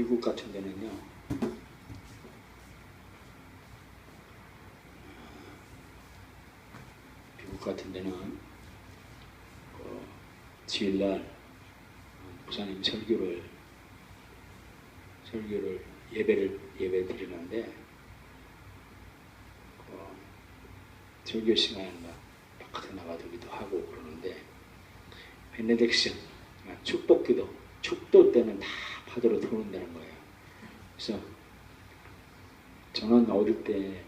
미국 같은 데는요, 미국 같은 데는 주일날 목사님 예배 드리는데 설교 시간에 막 바깥에 나가기도 하고 그러는데 베네딕션 축복기도 축도 때는 다 받으러 들어온다는 거예요. 그래서 저는 어릴 때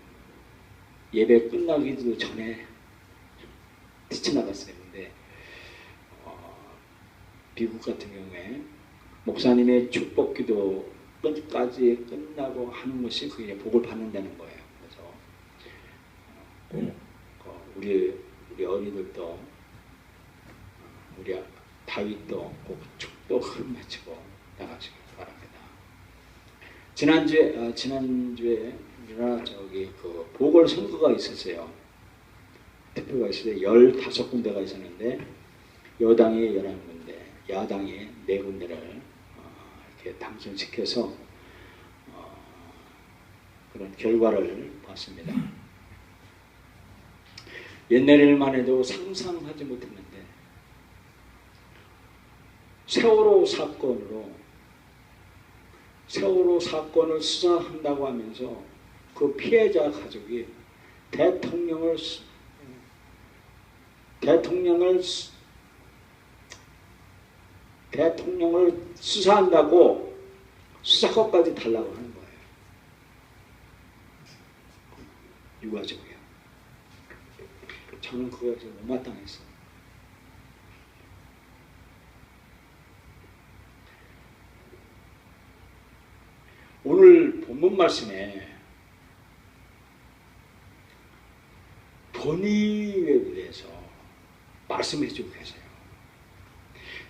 예배 끝나기도 전에 뛰쳐나갔어요. 근데 미국 같은 경우에 목사님의 축복기도 끝까지 끝나고 하는 것이 그게 복을 받는다는 거예요. 그래서 우리 어린이들도 우리 다윗도 꼭 축복을 마치고 나가시길 바랍니다. 지난주에 우리나라 그 보궐선거가 있었어요. 투표가 있었는데 15군데가 있었는데 여당이 11군데, 야당이 4군데를 이렇게 당선시켜서 그런 결과를 봤습니다. 옛날에만 해도 상상하지 못했는데 세월호 사건을 수사한다고 하면서 그 피해자 가족이 대통령을 수사한다고 수사권까지 달라고 하는 거예요. 유가족이요. 저는 그것을 못마땅했어요. 오늘 본문 말씀에 본의에 대해서 말씀해 주고 계세요.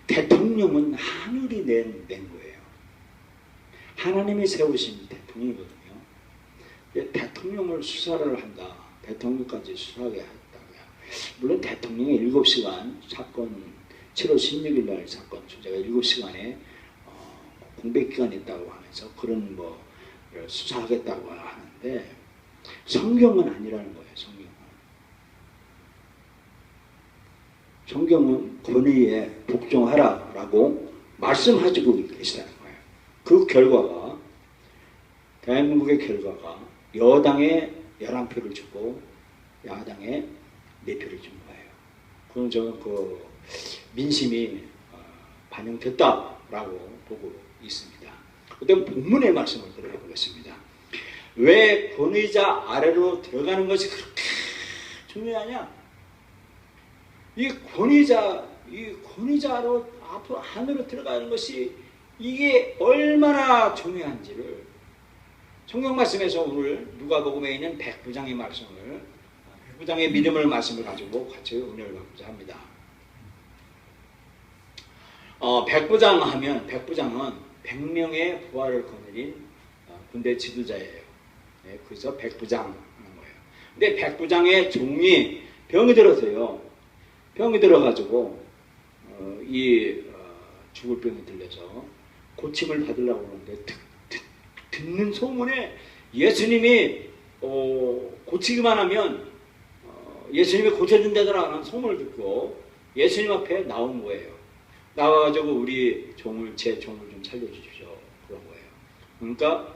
대통령은 하늘이 낸 거예요. 하나님이 세우신 대통령이거든요. 대통령을 수사를 한다. 대통령까지 수사하게 했다고요. 물론 대통령의 7시간 사건, 7월 16일 날 사건 주제가 7시간에 공백기간이 있다고 하면서 그런 수사하겠다고 하는데 성경은 아니라는 거예요. 성경은 권위에 복종하라라고 말씀하시고 계시다는 거예요. 그 결과가 대한민국의 결과가 여당에 11표를 주고 야당에 4표를 준 거예요. 그건 저는 그 민심이 반영됐다라고 보고 있습니다. 그다음 본문의 말씀을 들어보겠습니다. 왜 권위자 아래로 들어가는 것이 그렇게 중요하냐? 이 권위자로 앞으로 안으로 들어가는 것이 이게 얼마나 중요한지를 성경 말씀에서 오늘 누가복음에 있는 백부장의 백부장의 믿음을 말씀을 가지고 같이 은혜를 받고자 합니다. 백부장은 100명의 부하를 거느린 군대 지도자예요. 네, 그래서 백부장 하는 거예요. 근데 백부장의 종이 병이 들어서요. 병이 들어가지고 죽을 병이 들려서 고침을 받으려고 하는데 듣는 소문에 예수님이 고치기만 하면 예수님이 고쳐준다더라는 소문을 듣고 예수님 앞에 나온 거예요. 나와가지고 제 종을 좀 살려주십시오. 그런 거예요. 그러니까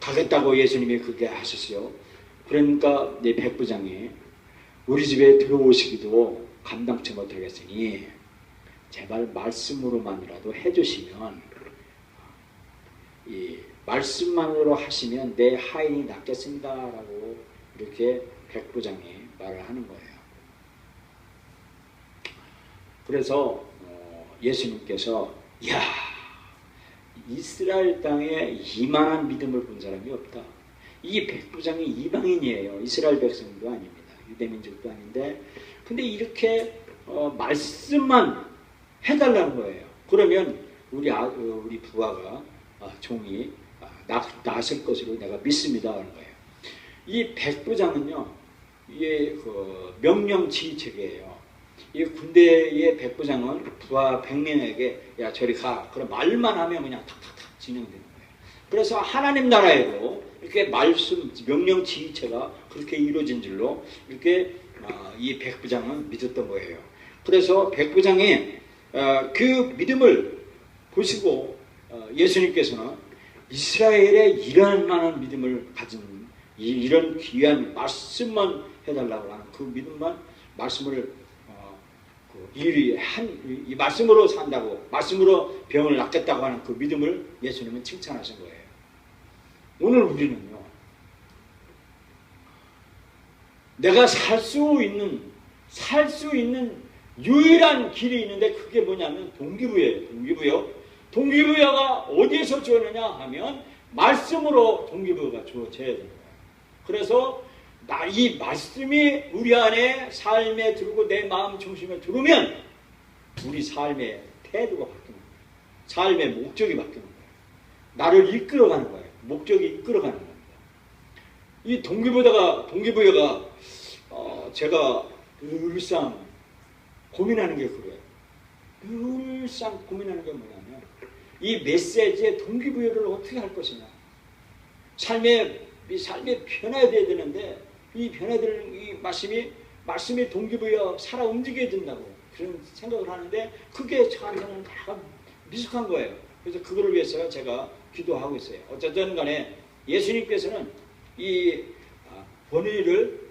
가겠다고 예수님이 그렇게 하셨어요. 그러니까 내 백부장이 우리 집에 들어오시기도 감당치 못하겠으니 제발 말씀으로만이라도 해주시면 이 말씀만으로 하시면 내 하인이 낫겠습니다 라고 이렇게 백부장이 말을 하는 거예요. 그래서 예수님께서 야 이스라엘 땅에 이만한 믿음을 본 사람이 없다. 이 백부장이 이방인이에요. 이스라엘 백성도 아닙니다. 유대민족도 아닌데 근데 이렇게 말씀만 해달라는 거예요. 그러면 우리 부하가 종이 나설 것으로 내가 믿습니다 하는 거예요. 이 백부장은요 이게 명령지휘체계예요. 이 군대의 백부장은 부하 100명에게 야 저리 가. 그런 말만 하면 그냥 탁탁탁 진행되는 거예요. 그래서 하나님 나라에도 이렇게 말씀 명령 지휘체가 그렇게 이루어진 줄로 이렇게 이 백부장은 믿었던 거예요. 그래서 백부장이 그 믿음을 보시고 예수님께서는 이스라엘에 이런 많은 믿음을 가진 이런 귀한 말씀만 해달라고 하는 그 믿음만 말씀을 이 말씀으로 산다고 말씀으로 병을 낫겠다고 하는 그 믿음을 예수님은 칭찬하신 거예요. 오늘 우리는요. 내가 살 수 있는 유일한 길이 있는데 그게 뭐냐면 동기부여예요. 동기부여가 어디에서 주어지느냐 하면 말씀으로 동기부여가 주어져야 되는 거예요. 그래서 이 말씀이 우리 안에 삶에 들고 내 마음 중심에 들으면 우리 삶의 태도가 바뀌는 거예요. 삶의 목적이 바뀌는 거예요. 나를 이끌어가는 거예요. 목적이 이끌어가는 겁니다. 이 동기부여가 제가 늘상 고민하는 게 그래요. 늘상 고민하는 게 뭐냐면 이 메시지의 동기부여를 어떻게 할 것이냐. 삶이 변화해야 되는데 이 변화되는 이 말씀이 동기부여 살아 움직여야 된다고 그런 생각을 하는데 그게 저한테는 약간 미숙한 거예요. 그래서 그거를 위해서 제가 기도하고 있어요. 어쨌든 간에 예수님께서는 이 권위를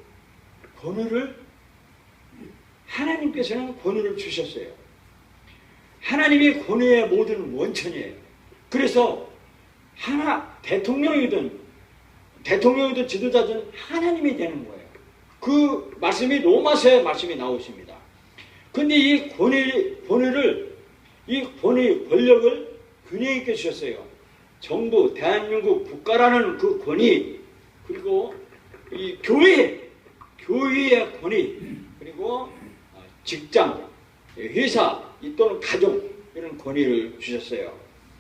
하나님께서는 권위를 주셨어요. 하나님이 권위의 모든 원천이에요. 그래서 대통령이든 지도자든 하나님이 되는 거예요. 그 말씀이 로마서의 말씀이 나오십니다. 근데 이 권력을 균형 있게 주셨어요. 정부, 대한민국 국가라는 그 권위, 그리고 이 교회의 권위, 그리고 직장, 회사, 또는 가족 이런 권위를 주셨어요.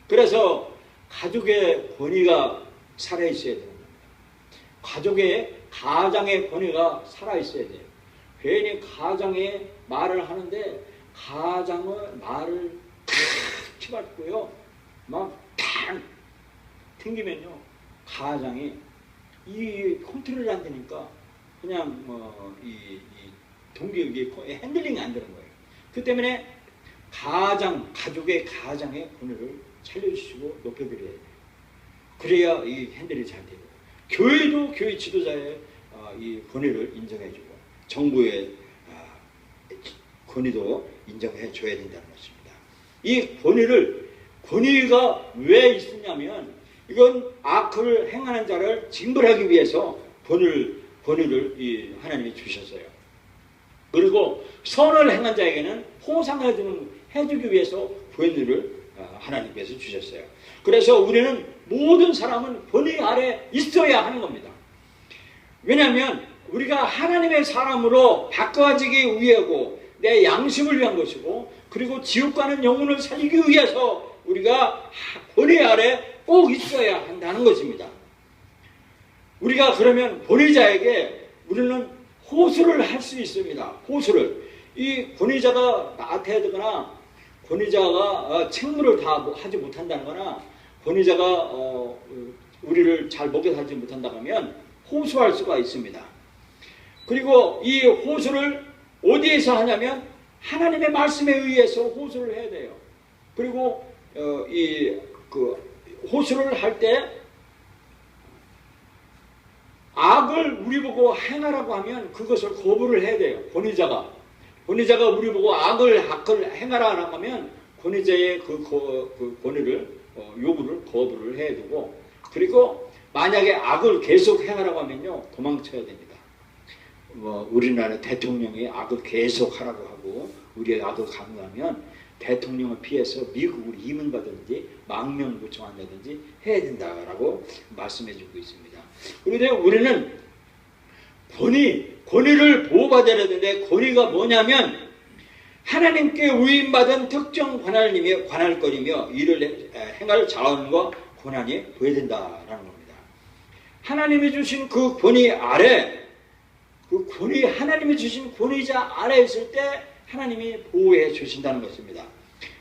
그래서 가족의 권위가 살아있어야 됩니다. 가장의 권위가 살아있어야 돼요. 괜히 가장의 말을 하는데 가장의 말을 탁 치받고요. 막 탁 튕기면요. 가장이 이 컨트롤이 안 되니까 그냥 핸들링이 안 되는 거예요. 그 때문에 가족의 가장의 권위를 살려주시고 높여드려야 돼요. 그래야 이 핸들이 잘 되고 교회도 교회 지도자의 이 권위를 인정해주고 정부의 권위도 인정해줘야 된다는 것입니다. 이 권위가 왜 있느냐면 이건 악을 행하는 자를 징벌하기 위해서 권위를 하나님이 주셨어요. 그리고 선을 행한 자에게는 포상을 해주기 위해서 권위를 하나님께서 주셨어요. 그래서 우리는 모든 사람은 권위 아래 있어야 하는 겁니다. 왜냐하면 우리가 하나님의 사람으로 바꿔지기 위하고 내 양심을 위한 것이고 그리고 지옥 가는 영혼을 살리기 위해서 우리가 권위 아래 꼭 있어야 한다는 것입니다. 우리가 그러면 권위자에게 우리는 호소를 할 수 있습니다. 호소를. 이 권위자가 나태하거나 권위자가 책무를 다 하지 못한다는 거나 권위자가 우리를 잘 먹여 살지 못한다고 하면 호소할 수가 있습니다. 그리고 이 호소를 어디에서 하냐면 하나님의 말씀에 의해서 호소를 해야 돼요. 그리고 호소를 할 때 악을 우리 보고 행하라고 하면 그것을 거부를 해야 돼요. 권위자가 우리 보고 악을 행하라고 하면 권위자의 그 권위를 요구를 거부를 해야 되고 그리고 만약에 악을 계속 행하라고 하면요 도망쳐야 됩니다. 우리나라 대통령이 악을 계속 하라고 하고 우리의 악을 강요하면 대통령을 피해서 미국으로 이민가든지 망명 요청한다든지 해야 된다라고 말씀해주고 있습니다. 그런데 우리는 권위를 보호받아야 되는데 권위가 뭐냐면 하나님께 위임받은 특정 관할권이며 이를 행할 자원과 권한이 보여야 된다라는 겁니다. 하나님이 주신 그 권위 아래 하나님이 주신 권위자 아래 있을 때 하나님이 보호해 주신다는 것입니다.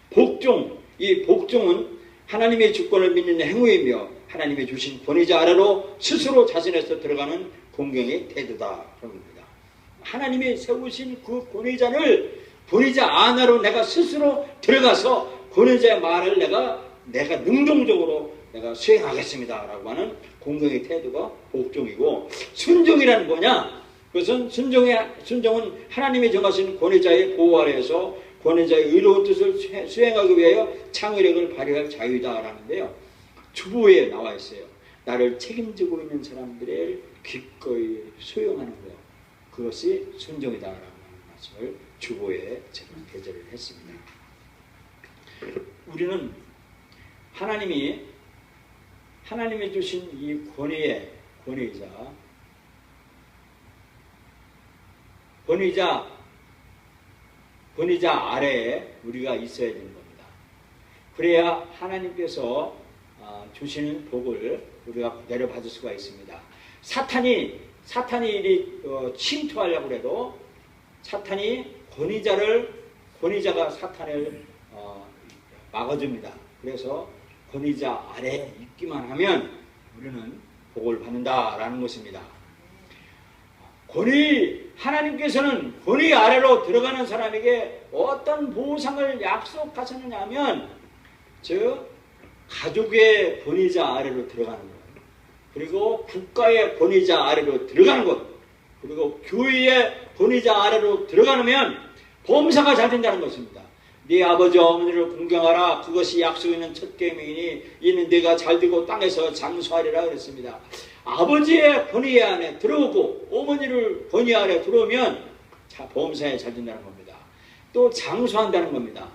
복종, 이 복종은 하나님의 주권을 믿는 행위이며 하나님이 주신 권위자 아래로 스스로 자신에서 들어가는 공경의 태도다. 그런 겁니다. 하나님이 세우신 그 권위자 안으로 내가 스스로 들어가서 권위자의 말을 내가 능동적으로 내가 수행하겠습니다 라고 하는 공경의 태도가 복종이고, 순종이란 뭐냐? 그것은 순종은 하나님이 정하신 권위자의 보호 아래에서 권위자의 의로운 뜻을 수행하기 위하여 창의력을 발휘할 자유다라는데요. 주보에 나와 있어요. 나를 책임지고 있는 사람들을 기꺼이 수용하는 것, 그것이 순종이다라는 말씀을 주보에 제가 게재를 했습니다. 우리는 하나님이 주신 이 권위자 아래에 우리가 있어야 되는 겁니다. 그래야 하나님께서 주시는 복을 우리가 그대로 받을 수가 있습니다. 사탄이 침투하려고 해도 권위자가 사탄을 막아줍니다. 그래서 권위자 아래에 있기만 하면 우리는 복을 받는다라는 것입니다. 하나님께서는 권위 아래로 들어가는 사람에게 어떤 보상을 약속하셨느냐 하면, 가족의 권위자 아래로 들어가는 것, 그리고 국가의 권위자 아래로 들어가는 것, 그리고 교회의 권위자 아래로 들어가면 범사가 잘 된다는 것입니다. 네 아버지 어머니를 공경하라. 그것이 약속 있는 첫 계명이니 이는 네가 잘되고 땅에서 장수하리라 그랬습니다. 아버지의 권위 안에 들어오고 어머니를 권위 아래 들어오면 범사에 잘 된다는 겁니다. 또 장수한다는 겁니다.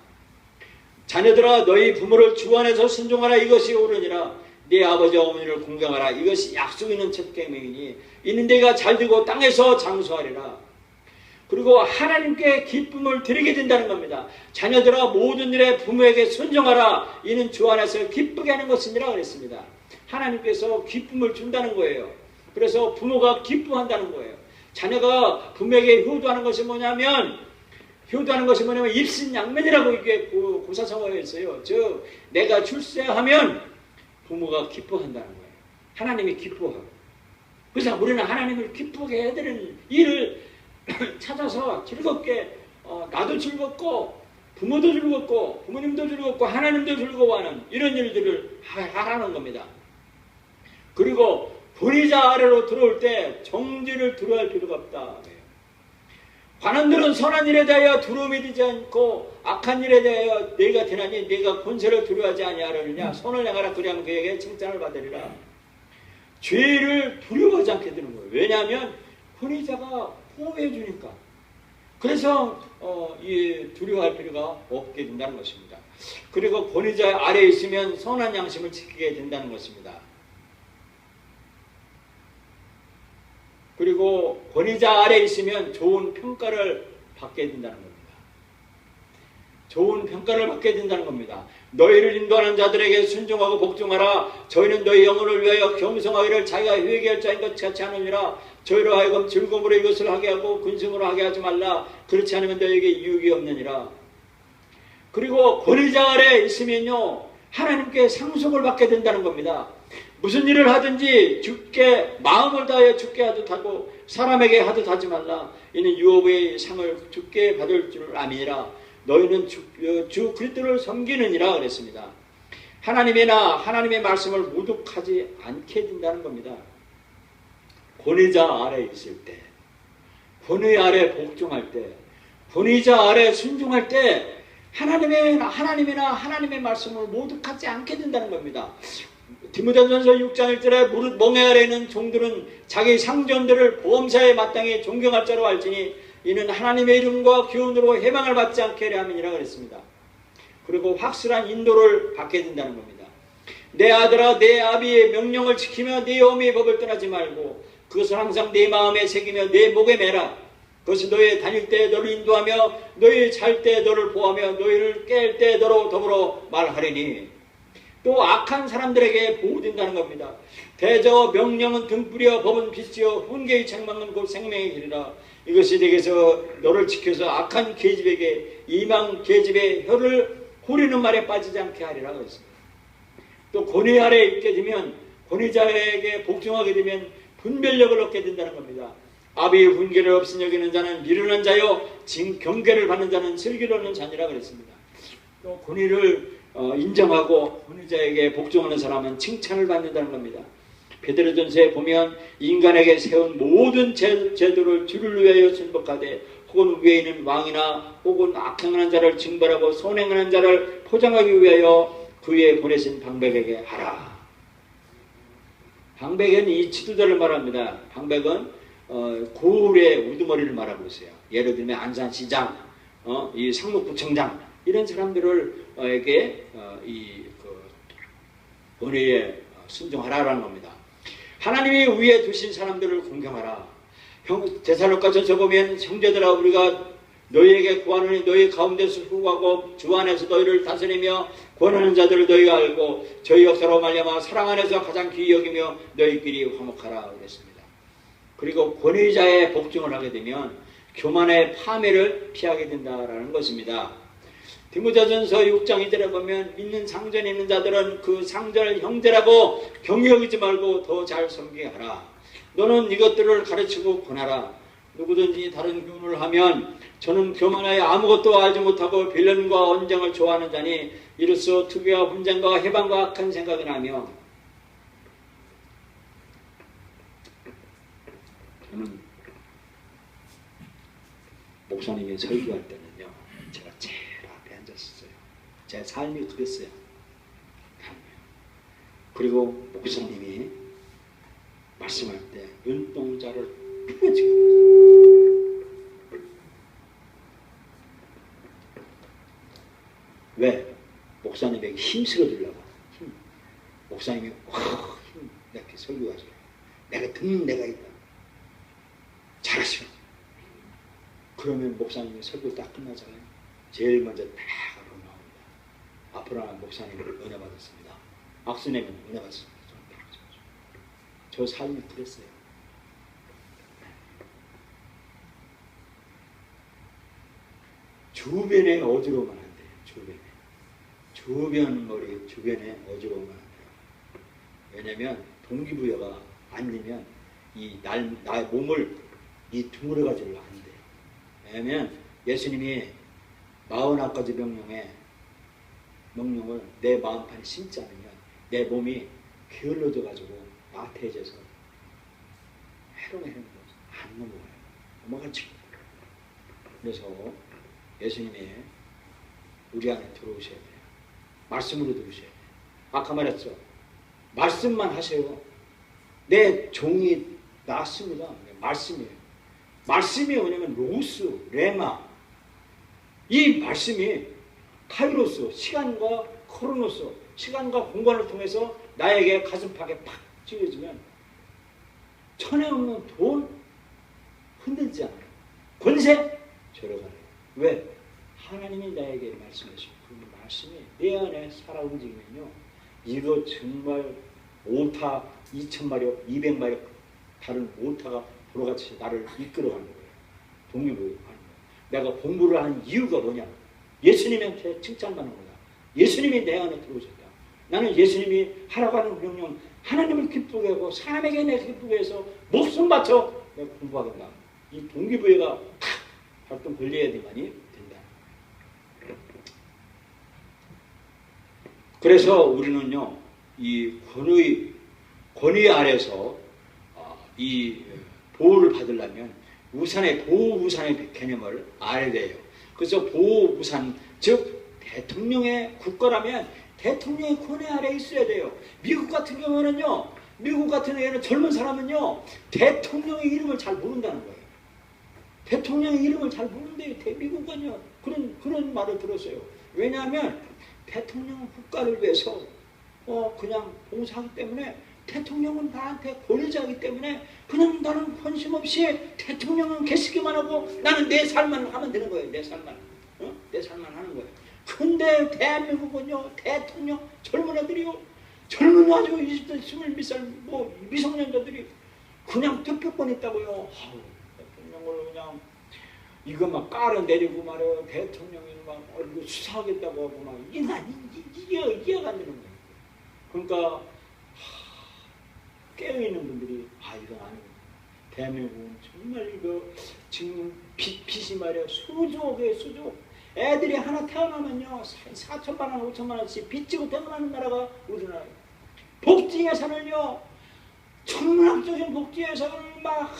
자녀들아 너희 부모를 주 안에서 순종하라. 이것이 옳으니라. 네 아버지 어머니를 공경하라. 이것이 약속 있는 첫 계명이니 이는 네가 잘되고 땅에서 장수하리라. 그리고 하나님께 기쁨을 드리게 된다는 겁니다. 자녀들아 모든 일에 부모에게 순종하라. 이는 주 안에서 기쁘게 하는 것이니라 그랬습니다. 하나님께서 기쁨을 준다는 거예요. 그래서 부모가 기뻐한다는 거예요. 자녀가 부모에게 효도하는 것이 뭐냐면 입신양면이라고 이게 고사성어에 있어요. 즉 내가 출세하면 부모가 기뻐한다는 거예요. 하나님이 기뻐하고. 그래서 우리는 하나님을 기쁘게 해드리는 일을 찾아서 즐겁게 나도 즐겁고 부모도 즐겁고 부모님도 즐겁고 하나님도 즐거워하는 이런 일들을 하라는 겁니다. 그리고 권위자 아래로 들어올 때 정죄를 두려워할 필요가 없다. 관원들은 선한 일에 대하여 두려움이 되지 않고 악한 일에 대하여 네가 되나니 네가 권세를 두려워하지 아니하려느냐. 선을 행하라. 그리하면 그에게 칭찬을 받으리라. 죄를 두려워하지 않게 되는 거예요. 왜냐하면 권위자가 보호해 주니까. 그래서 두려워할 필요가 없게 된다는 것입니다. 그리고 권위자 아래에 있으면 선한 양심을 지키게 된다는 것입니다. 그리고 권위자 아래에 있으면 좋은 평가를 받게 된다는 겁니다. 좋은 평가를 받게 된다는 겁니다. 너희를 인도하는 자들에게 순종하고 복종하라. 저희는 너희 영혼을 위하여 겸손하기를 자기가 회개할 자인 것 같이 하느니라. 저희로 하여금 즐거움으로 이것을 하게 하고 근심으로 하게 하지 말라. 그렇지 않으면 너희에게 유익이 없느니라. 그리고 권위자 아래에 있으면요 하나님께 상속을 받게 된다는 겁니다. 무슨 일을 하든지 마음을 다하여 주께 하듯 하고 사람에게 하듯 하지 말라. 이는 유업의 상을 주께 받을 줄 아미니라. 너희는 주 그리스도를 섬기느니라 그랬습니다. 하나님의 말씀을 모독하지 않게 된다는 겁니다. 권위자 아래 있을 때, 권위 아래 복종할 때, 권위자 아래 순종할 때 하나님이나 하나님의 말씀을 모독하지 않게 된다는 겁니다. 디모데전서 6장 1절에 무릇 멍에 아래 있는 종들은 자기 상전들을 보험사에 마땅히 존경할 자로 알지니 이는 하나님의 이름과 교훈으로 해방을 받지 않게 하려 함이니라 그랬습니다. 그리고 확실한 인도를 받게 된다는 겁니다. 내 아들아 내 아비의 명령을 지키며 내 어미의 법을 떠나지 말고 그것을 항상 내 마음에 새기며 내 목에 매라. 그것이 너희 다닐 때 너를 인도하며 너희 잘 때 너를 보호하며 너희를 깰 때 너로 더불어 말하리니. 또 악한 사람들에게 보호된다는 겁니다. 대저 명령은 등불이여 법은 빛이여 훈계의 책망은 곧 생명의 길이라. 이것이 내게서 너를 지켜서 악한 계집에게 이방 계집의 혀를 후리는 말에 빠지지 않게 하리라 그랬습니다. 또 권위 아래에 있게 되면 권위자에게 복종하게 되면 분별력을 얻게 된다는 겁니다. 아비의 훈계를 없인 여기는 자는 미련한 자요 경계를 받는 자는 슬기로운 자니라 그랬습니다. 또 권위를 인정하고 권위자에게 복종하는 사람은 칭찬을 받는다는 겁니다. 베드로전서에 보면 인간에게 세운 모든 제도를 주를 위하여 순복하되 혹은 위에 있는 왕이나 혹은 악행하는 자를 징벌하고 선행하는 자를 포장하기 위하여 그 위에 보내신 방백에게 하라. 방백은 이 지도자를 말합니다. 방백은 고을의 우두머리를 말하고 있어요. 예를 들면 안산시장, 이 상록구청장 이런 사람들에게 권위에 순종하라라는 겁니다. 하나님이 위에 두신 사람들을 공경하라. 데살로니가전서 보면 형제들아 우리가 너희에게 구하노니 너희 가운데서 후하고 주 안에서 너희를 다스리며 권하는 자들을 너희가 알고 저희 역사로 말미암아 사랑 안에서 가장 귀히 여기며 너희끼리 화목하라 그랬습니다. 그리고 권위자의 복종을 하게 되면 교만의 파멸을 피하게 된다라는 것입니다. 디모데전서 6장 2절에 보면 믿는 상전에 있는 자들은 그 상전을 형제라고 경히 여기지 말고 더 잘 섬기게 하라. 너는 이것들을 가르치고 권하라. 누구든지 다른 교훈을 하면 저는 교만하여 아무것도 알지 못하고 빌런과 언쟁을 좋아하는 자니 이로써 투기와 분쟁과 해방과 악한 생각이 나며 저는 목사님이 설교할 때는요 제가 제일 앞에 앉았었어요. 제 삶이 그랬어요. 그리고 목사님이 말씀할 때 눈동자를 펴지고 왜? 목사님에게 힘 실어주려고. 목사님이 힘 이렇게 설교하세요. 내가 듣는 데가 있다. 잘하시오. 그러면 목사님이 설교 딱 끝나잖아요. 제일 먼저 딱 앞으로 나옵니다. 앞으로 나온 목사님을 은혜 받았습니다. 악수님은 은혜 받았습니다. 저 삶이 그랬어요. 주변에 어지러우면 안 돼요. 주변에 어지러우면 안 돼요. 왜냐면 동기부여가 안 되면 나의 몸을 드물어 가지고 안 돼요. 왜냐면 예수님이 49가지 명령을 내 마음판에 심지 않으면 내 몸이 게을러져 가지고 나태해져서 해롱해롱 안 넘어가요. 넘어가지. 그래서 예수님이 우리 안에 들어오셔야 돼요. 말씀으로 들으셔야 돼요. 아까 말했죠. 말씀만 하세요. 내 종이 낫습니다. 말씀이에요. 말씀이 뭐냐면 로스, 레마. 이 말씀이 카이로스, 시간과 크로노스, 시간과 공간을 통해서 나에게 가슴팍에 팍 찔려지면 천에 없는 돈 흔들지 않아요. 권세 절어가요. 왜? 하나님이 나에게 말씀하시고 그 말씀이 내 안에 살아 움직이면요. 이거 정말 오타 2000마력, 200마력 다른 오타가 보러같이 나를 이끌어가는 거예요. 동기부여하는 거예요. 내가 공부를 하는 이유가 뭐냐? 예수님한테 칭찬받는 거다. 예수님이 내 안에 들어오셨다. 나는 예수님이 하라고 하는 명령 하나님을 기쁘게 하고 사람에게 내 기쁘게 해서 목숨 바쳐 내가 공부하겠다. 이 동기부여가 탁 활동 걸려야지만이 된다. 그래서 우리는요, 이 권위 아래서 이 보호를 받으려면 보호우산의 개념을 알아야 돼요. 그래서 보호우산, 즉 대통령의 국가라면 대통령의 권위 아래에 있어야 돼요. 미국 같은 경우는요, 미국 같은 경우에는 젊은 사람은요, 대통령의 이름을 잘 모른다는 거예요. 대통령의 이름을 잘 모른대요. 미국은요, 그런 말을 들었어요. 왜냐하면 대통령은 국가를 위해서 그냥 봉사하기 때문에 대통령은 나한테 권위자이기 때문에 그냥 나는 관심 없이 대통령은 계시기만 하고 나는 내 삶만 하면 되는 거예요. 내 삶만 하는 거예요. 근데 대한민국은요, 대통령 젊은 애들이요, 젊은 아주 20대 22살 뭐 미성년자들이 그냥 투표권 있다고요. 아우, 대통령을 그냥 이거 막 깔아내리고 말이에요. 대통령이 막 이거 수사하겠다고 하고 막 이해가 안 되는 거예요. 그러니까 깨어있는 분들이 이건 아니고 대한민국은 정말 이거 지금 빚이 말이야 수조억이에요. 수조. 애들이 하나 태어나면요 4천만 원 5천만 원씩 빚 지고 태어나는 나라가 우리나라예요. 복지 예산을요 천문학적인 복지 예산을 막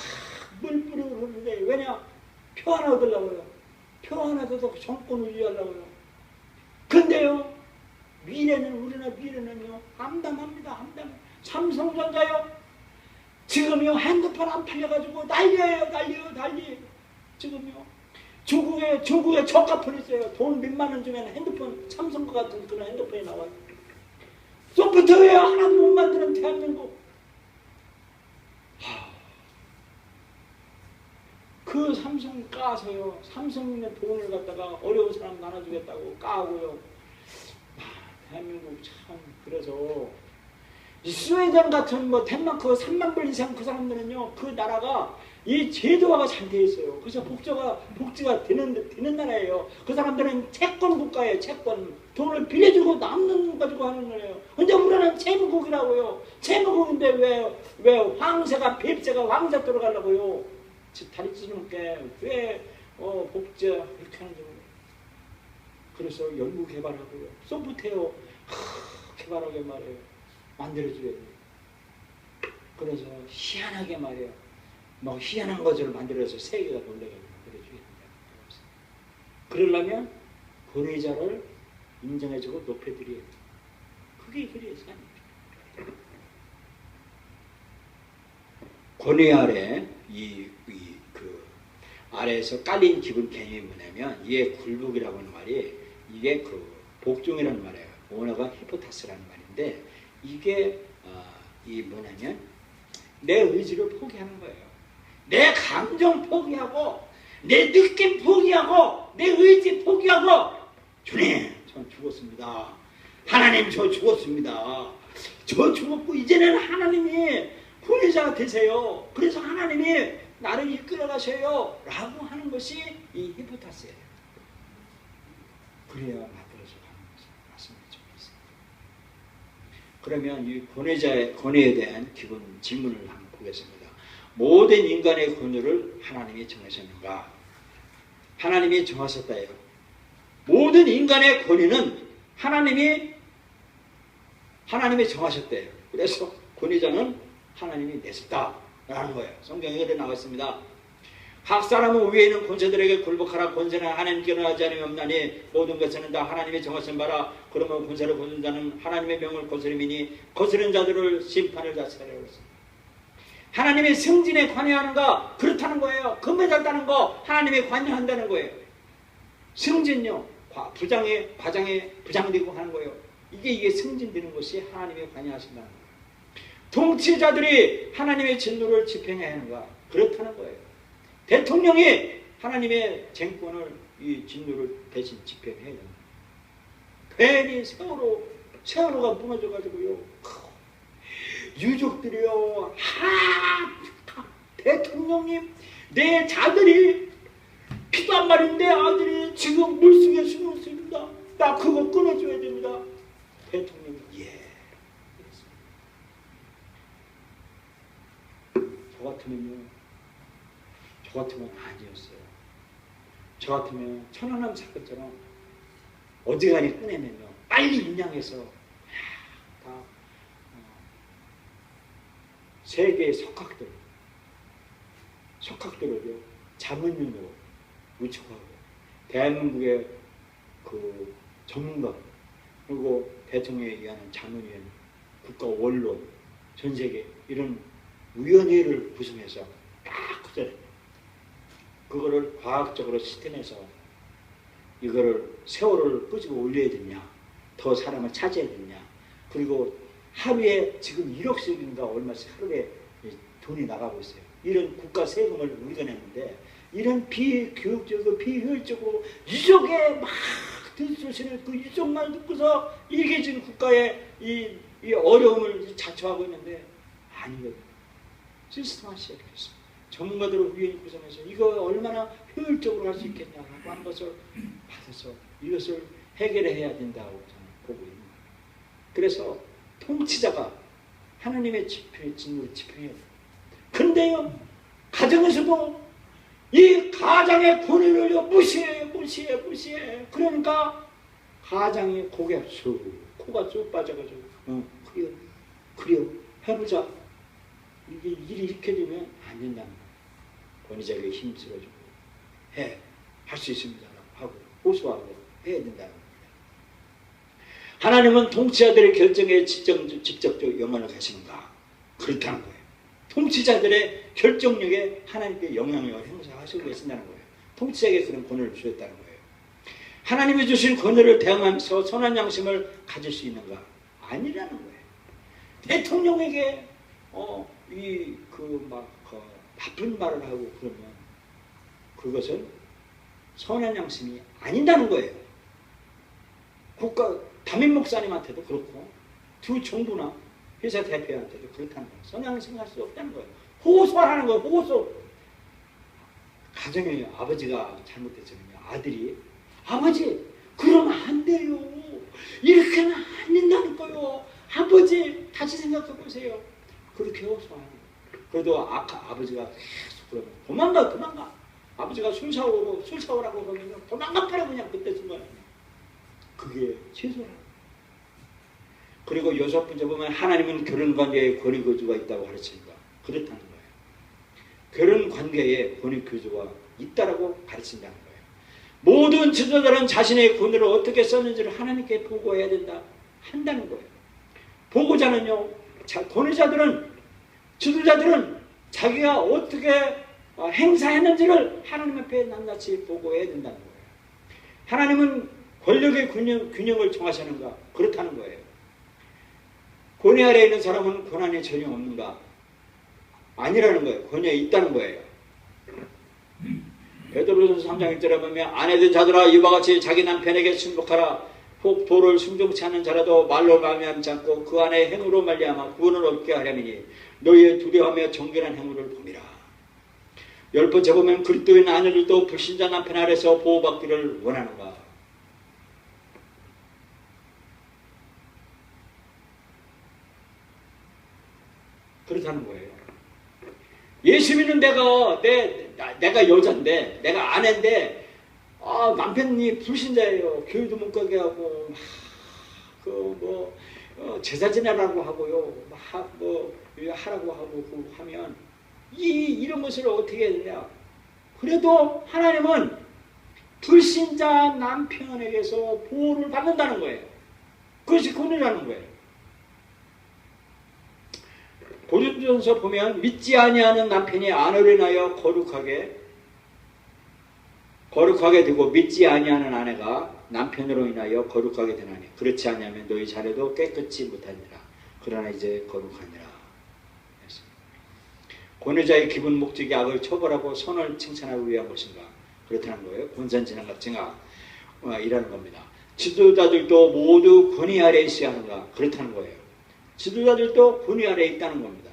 물뿌리고 그러는데 왜냐? 표 하나 얻으려고요. 표 하나 얻어서 정권을 유지하려고요. 근데요 미래는 우리나라 미래는요 암담합니다. 암담해. 삼성전자요 지금요 핸드폰 안 팔려가지고 난리예요. 난리. 지금요 중국에 저가폰 있어요. 돈 몇만 원 주면 핸드폰 삼성과 같은 그런 핸드폰이 나와요. 소프트웨어 하나도 못 만드는 대한민국. 그 삼성 까서요. 삼성의 돈을 갖다가 어려운 사람 나눠주겠다고 까고요. 대한민국 참 그래서 이 스웨덴 같은 뭐 덴마크 3만 불 이상 그 사람들은요 그 나라가 이 제도화가 잘 돼 있어요. 그래서 복지가 되는 나라예요. 그 사람들은 채권 국가예요. 채권 돈을 빌려주고 남는 가지고 하는 거예요. 근데 우리는 채무국이라고요. 채무국인데 왜 황새가 뱁새가 왕자 들어가려고요. 다리 찢는 게왜 복지가 그렇게 하는지 모르겠어요. 그래서 연구 개발하고요. 소프트웨어 개발하게 말이에요. 만들어줘야 돼요. 그래서 희한하게 말이에요. 뭐 희한한 것을 만들어서 세계가 놀라게 만들어줘야 된다. 그러려면 권위자를 인정해주고 높여드려야 돼요. 그게 사람입니다. 권위 아래 그 아래에서 깔린 기본 개념이 뭐냐면 이게 굴복이라고 하는 말이 이게 그 복종이라는 말이에요. 원어가 히포타스라는 말인데 이게 이 뭐냐면 내 의지를 포기하는 거예요. 내 감정 포기하고 내 느낌 포기하고 내 의지 포기하고 주님 전 죽었습니다. 하나님 저 죽었습니다. 저 죽었고 이제는 하나님이 후회자가 되세요. 그래서 하나님이 나를 이끌어 가셔요 라고 하는 것이 이 히포타스예요. 그래야 만들어져 가는 것을 말씀을 좀 있습니다. 그러면 이 권위에 대한 기본 질문을 한번 보겠습니다. 모든 인간의 권위를 하나님이 정하셨는가? 하나님이 정하셨다예요. 모든 인간의 권위는 하나님이 정하셨대요. 그래서 권위자는 하나님이 내셨다라는 거예요. 성경에 그렇게 나와 있습니다. 각 사람은 위에 있는 권세들에게 굴복하라. 권세는 하나님께는 하지 않으면 없나니 모든 것은 다 하나님이 정하신 바라. 그러면 권세를 거둔 자는 하나님의 명을 거스름이니 거스른 자들을 심판을 자체하라고 했습니다. 하나님의 승진에 관여하는가? 그렇다는 거예요. 금메달 거 하나님이 관여한다는 거예요. 승진요. 과장에 부장되고 하는 거예요. 이게 승진되는 것이 하나님이 관여하신다는 거예요. 통치자들이 하나님의 진노를 집행해야 하는가? 그렇다는 거예요. 대통령이 하나님의 쟁권을 이 진노를 대신 집행해야 된다. 괜히 세월호가 무너져가지고요. 유족들이요. 대통령님 내 자들이 피도 안 마른데 아들이 지금 물속에 숨어 있습니다. 나 그거 끊어줘야 됩니다. 대통령이 저 같으면 아니었어요. 저 같으면 천안함 사건처럼 어디가니 꺼내면요 빨리 인양해서 다 세계의 석학들을요 자문위원으로 위촉하고 대한민국의 그 전문가 그리고 대통령에 의한 자문위원 국가 원론 전 세계 이런 위원회를 구성해서 딱 그거를 과학적으로 시스템해서 이거를 세월을 끄집어 올려야 되냐 더 사람을 차지해야 되냐 그리고 하루에 지금 1억씩인가 얼마씩 하루에 돈이 나가고 있어요. 이런 국가 세금을 우리가 냈는데 이런 비교육적이고 비효율적으로 유족에 막 들쑤시는 그 유족만 듣고서 이게 지금 국가의 이 이 어려움을 자초하고 있는데 아니거든요. 시스템화 시작했습니다. 전문가들을 우연히 구성해서 이거 얼마나 효율적으로 할 수 있겠냐고 한 것을 받아서 이것을 해결해야 된다고 저는 보고 있는 거예요. 그래서 통치자가 하나님의 직분을 집행해야 돼요. 그런데요, 가정에서도 이 가장의 권위를 무시해. 그러니까 가장이 고개가 코가 쑥 빠져가지고 그래요 해보자. 이게 일이 이렇게 되면 안 된다는 거예요. 권위자에게 힘쓸어주고 할 수 있습니다 하고 호소하고 해야 된다는 겁니다. 하나님은 통치자들의 결정에 직접적 영향을 가시는가? 그렇다는 거예요. 통치자들의 결정력에 하나님께 영향력을 행사하시고 계신다는 거예요. 통치자에게 그런 권위를 주셨다는 거예요. 하나님이 주신 권위를 대응하면서 선한 양심을 가질 수 있는가? 아니라는 거예요. 대통령에게 나쁜 말을 하고 그러면 그것은 선한 양심이 아니다는 거예요. 담임 목사님한테도 그렇고 두 정부나 회사 대표한테도 그렇다는 거예요. 선한 양심 할 수 없다는 거예요. 호소하라는 거예요. 호소. 가정에 아버지가 잘못했으면요, 아들이 아버지 그러면 안 돼요. 이렇게는 안 된다는 거예요. 아버지 다시 생각해 보세요. 그렇게 호소하는 거예요. 그래도 아버지가 계속 그러면 도망가. 아버지가 술 사오라고 그러면 도망가파라 그냥 그때 쓴 거예요. 그게 최소라고. 그리고 여섯 번째 보면 하나님은 결혼관계에 권위교주가 있다고 가르칩니다. 그렇다는 거예요. 결혼관계에 권위교주가 있다라고 가르친다는 거예요. 모든 지도자들은 자신의 권위를 어떻게 썼는지를 하나님께 보고해야 한다는 거예요. 보고자는요, 권위자들은, 지도자들은 자기가 어떻게 행사했는지를 하나님 앞에 낱낱이 보고해야 된다는 거예요. 하나님은 권력의 균형을 정하시는가? 그렇다는 거예요. 권위 아래에 있는 사람은 권한이 전혀 없는가? 아니라는 거예요. 권위에 있다는 거예요. 베드로전서 3장 1절에 보면 아내된 자들아 이와 같이 자기 남편에게 순복하라. 혹 도를 순종치 않는 자라도 말로 말미암지 않고 그 안에 행으로 말미암아 구원을 얻게 하려니 너희의 두려워하며 정결한 행위를 봄이라. 열 번째 보면 그리스도인 아내들도 불신자 남편 아래서 보호받기를 원하는가? 그렇다는 거예요. 예수 믿는 내가 여자인데, 내가 아내인데, 남편이 불신자예요. 교회도 못 가게 하고, 제사 지내라고 하고요. 하라고 하고 하면, 이런 것을 어떻게 해야 되냐. 그래도 하나님은 불신자 남편에게서 보호를 받는다는 거예요. 그것이 권위라는 거예요. 고린도전서 보면 믿지 아니하는 남편이 아내로 인하여 거룩하게 되고 믿지 아니하는 아내가 남편으로 인하여 거룩하게 되나니 그렇지 아니하면 너희 자녀도 깨끗이 못하니라. 그러나 이제 거룩하니라. 권위자의 기본 목적이 악을 처벌하고 선을 칭찬하기 위한 것인가? 그렇다는 거예요. 권선징악 이라는 겁니다. 지도자들도 모두 권위 아래에 있어야 하는가? 그렇다는 거예요. 지도자들도 권위 아래에 있다는 겁니다.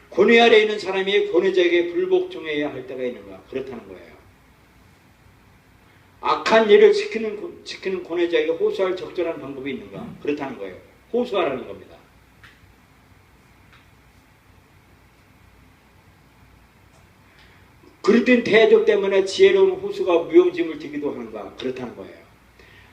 권위 아래에 있는 사람이 권위자에게 불복종해야 할 때가 있는가? 그렇다는 거예요. 악한 일을 지키는 권위자에게 호소할 적절한 방법이 있는가? 그렇다는 거예요. 호소하라는 겁니다. 그릇된 태도 때문에 지혜로운 호소가 무용지물 되기도 하는가? 그렇다는 거예요.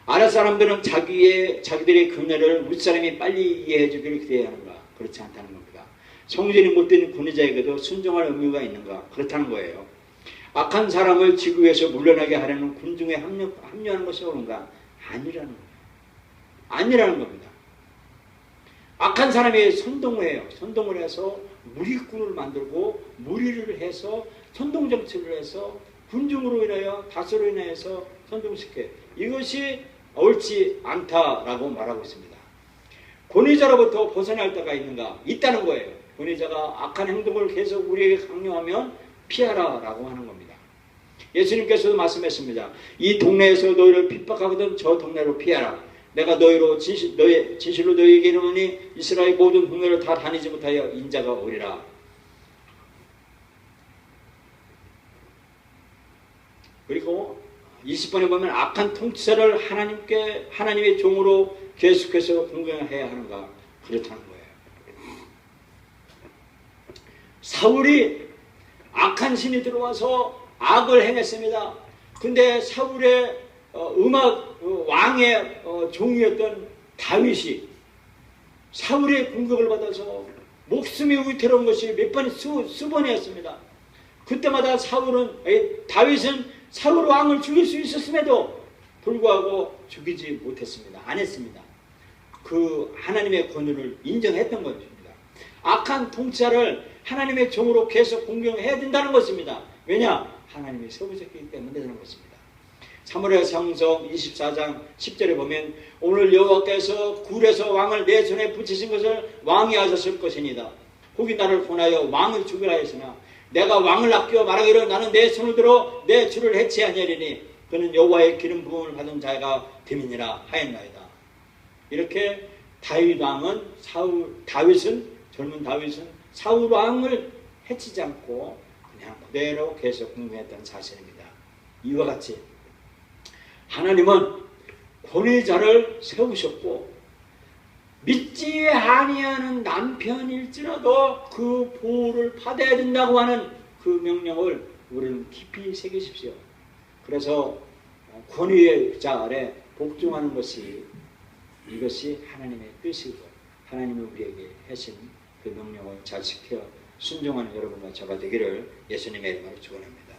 아랫사람들은 자기들의 금례를 윗사람이 빨리 이해해 주기를 기대해야 하는가? 그렇지 않다는 겁니다. 성질이 못된 권위자에게도 순종할 의무가 있는가? 그렇다는 거예요. 악한 사람을 지구에서 물러나게 하려는 군중에 합류하는 것이 옳은가? 아니라는 거예요. 아니라는 겁니다. 악한 사람이 선동을 해요. 선동을 해서 무리꾼을 만들고 무리를 해서 선동정치를 해서 군중으로 인하여 다수로 인하여서 선동시켜. 이것이 옳지 않다라고 말하고 있습니다. 권위자로부터 벗어날 때가 있는가? 있다는 거예요. 권위자가 악한 행동을 계속 우리에게 강요하면 피하라라고 하는 겁니다. 예수님께서도 말씀했습니다. 이 동네에서 너희를 핍박하거든 저 동네로 피하라. 내가 너희로 너의 진실로 너희에게 이르노니 이스라엘 모든 국내를 다 다니지 못하여 인자가 오리라. 그리고 20번에 보면 악한 통치자를 하나님의 종으로 계속해서 공경해야 하는가? 그렇다는 거예요. 사울이 악한 신이 들어와서 악을 행했습니다. 근데 사울의 왕의 종이었던 다윗이 사울의 공격을 받아서 목숨이 위태로운 것이 몇 번, 수번이었습니다. 그때마다 다윗은 사울 왕을 죽일 수 있었음에도 불구하고 죽이지 못했습니다. 안 했습니다. 그 하나님의 권위를 인정했던 것입니다. 악한 통치자를 하나님의 종으로 계속 공경해야 된다는 것입니다. 왜냐? 하나님이 세우셨기 때문에 되는 것입니다. 사무엘 상성 24장 10절에 보면 오늘 여호와께서 굴에서 왕을 내 손에 붙이신 것을 왕이 하셨을 것이니다. 혹이 나를 권하여 왕을 죽이라 했으나 내가 왕을 아끼어 말하기를 나는 내 손을 들어 내 주를 해치하냐리니 그는 여호와의 기름 부음을 받은 자가 됨이니라 하였나이다. 이렇게 젊은 다윗은 사울 왕을 해치지 않고 그냥 그대로 계속 공경했다는 사실입니다. 이와 같이 하나님은 권위자를 세우셨고 믿지 아니하는 남편일지라도 그 보호를 받아야 된다고 하는 그 명령을 우리는 깊이 새기십시오. 그래서 권위의 자 아래 복종하는 것이 이것이 하나님의 뜻이고 하나님이 우리에게 하신 그 명령을 잘 지켜 순종하는 여러분과 저가 되기를 예수님의 이름으로 축원합니다.